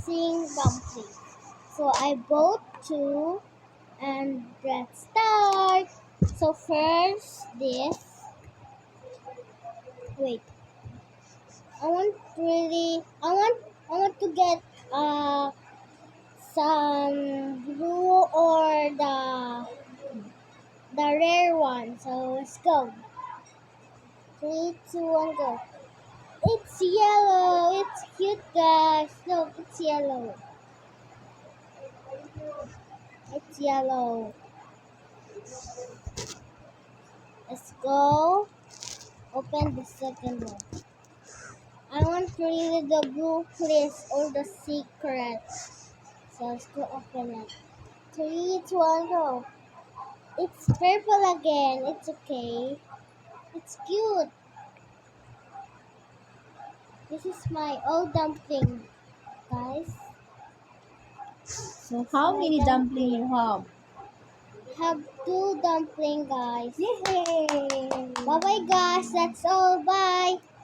missing dumpling. So I bought two and let's start. So first this. Wait. I want to get some blue or the rare one. So let's go. 3, 2, 1, go. It's yellow. It's cute, guys. Look, it's yellow. It's yellow. Let's go. Open the second one. I want to read the blue, please, or the secret. So let's go open it. 3, 2, 1, go. It's purple again. It's okay. It's cute. This is my old dumpling, guys. So how many dumpling you have? Have two dumpling, guys. Yay! Bye bye, guys. That's all. Bye.